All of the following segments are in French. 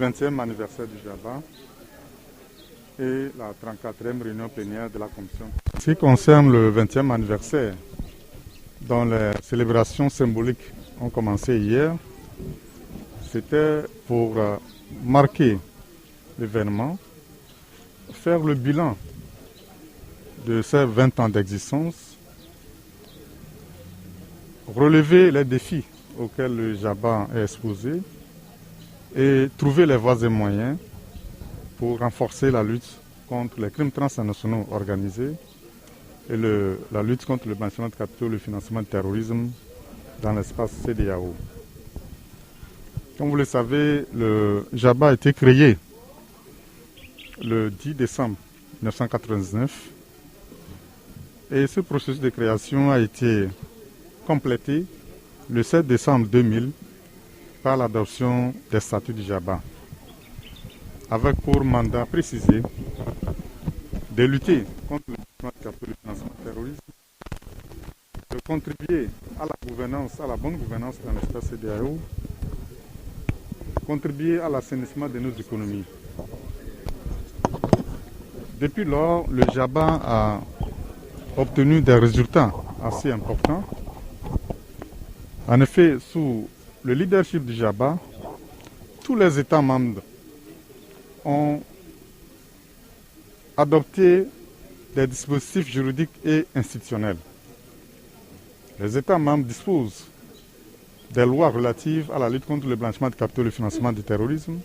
20e anniversaire du JABA et la 34e réunion plénière de la Commission. En ce qui concerne le 20e anniversaire, dont les célébrations symboliques ont commencé hier, c'était pour marquer l'événement, faire le bilan de ces 20 ans d'existence, relever les défis auxquels le JABA est exposé et trouver les voies et moyens pour renforcer la lutte contre les crimes transnationaux organisés et la lutte contre le blanchiment de capitaux et le financement du terrorisme dans l'espace CEDEAO. Comme vous le savez, le JABA a été créé le 10 décembre 1999 et ce processus de création a été complété le 7 décembre 2000 par l'adoption des statuts du JABA, avec pour mandat précisé de lutter contre le blanchiment de capitaux et le financement du terrorisme, de contribuer à la gouvernance, à la bonne gouvernance dans l'espace CEDEAO, contribuer à l'assainissement de nos économies. Depuis lors, le JABA a obtenu des résultats assez importants. En effet, sous le leadership du JABA, tous les États membres ont adopté des dispositifs juridiques et institutionnels. Les États membres disposent des lois relatives à la lutte contre le blanchiment de capitaux et le financement du terrorisme,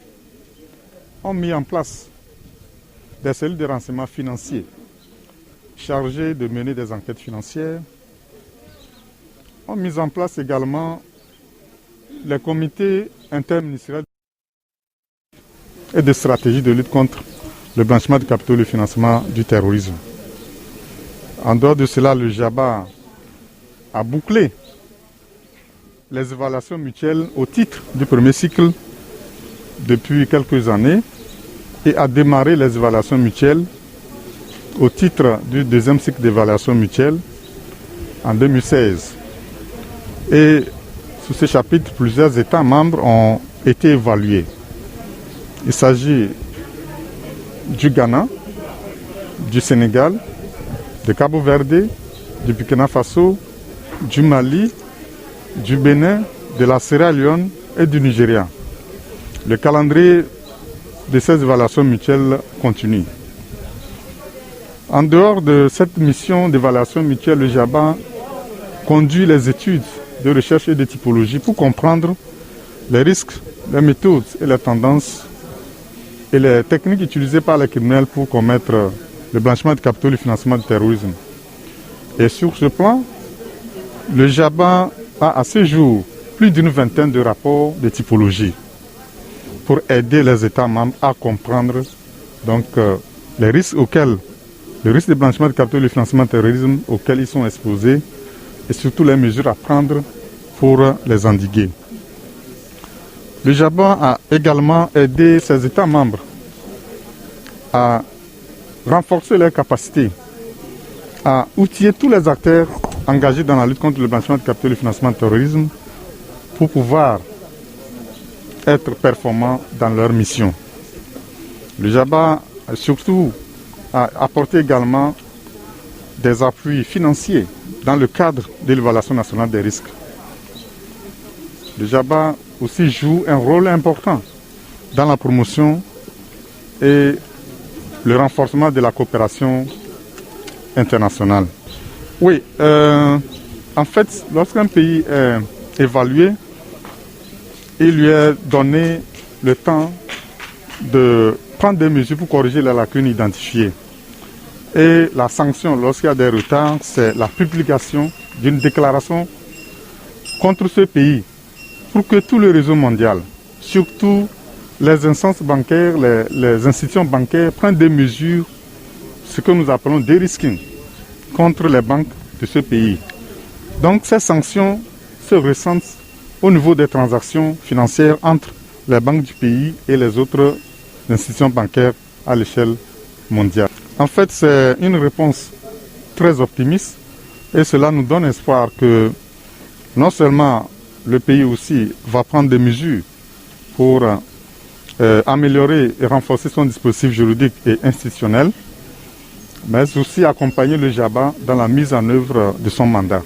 ont mis en place des cellules de renseignement financier chargées de mener des enquêtes financières, ont mis en place également les comités interministériels et de stratégie de lutte contre le blanchiment de capitaux et le financement du terrorisme. En dehors de cela, le JABA a bouclé les évaluations mutuelles au titre du premier cycle depuis quelques années et a démarré les évaluations mutuelles au titre du deuxième cycle d'évaluation mutuelle en 2016. Et sous ce chapitre, plusieurs États membres ont été évalués. Il s'agit du Ghana, du Sénégal, de Cabo Verde, du Burkina Faso, du Mali, du Bénin, de la Sierra Leone et du Nigeria. Le calendrier de ces évaluations mutuelles continue. En dehors de cette mission d'évaluation mutuelle, le JABA conduit les études de recherche et de typologie pour comprendre les risques, les méthodes et les tendances et les techniques utilisées par les criminels pour commettre le blanchiment de capitaux et le financement du terrorisme. Et sur ce plan, le JABA a à ce jour plus d'une vingtaine de rapports de typologie pour aider les États membres à comprendre donc, les risques de blanchiment de capitaux et le financement du terrorisme auxquels ils sont exposés et surtout les mesures à prendre pour les endiguer. Le JABA a également aidé ses États membres à renforcer leurs capacités, à outiller tous les acteurs engagés dans la lutte contre le blanchiment de capitaux et le financement du terrorisme pour pouvoir être performants dans leur mission. Le JABA surtout a apporté également des appuis financiers dans le cadre de l'évaluation nationale des risques. Le JABA aussi joue un rôle important dans la promotion et le renforcement de la coopération internationale. Oui, en fait, lorsqu'un pays est évalué, il lui est donné le temps de prendre des mesures pour corriger les lacunes identifiées. Et la sanction, lorsqu'il y a des retards, c'est la publication d'une déclaration contre ce pays pour que tout le réseau mondial, surtout les instances bancaires, les institutions bancaires, prennent des mesures, ce que nous appelons de-risking, contre les banques de ce pays. Donc ces sanctions se ressentent au niveau des transactions financières entre les banques du pays et les autres institutions bancaires à l'échelle mondiale. En fait, c'est une réponse très optimiste et cela nous donne espoir que non seulement le pays aussi va prendre des mesures pour améliorer et renforcer son dispositif juridique et institutionnel, mais aussi accompagner le JABA dans la mise en œuvre de son mandat.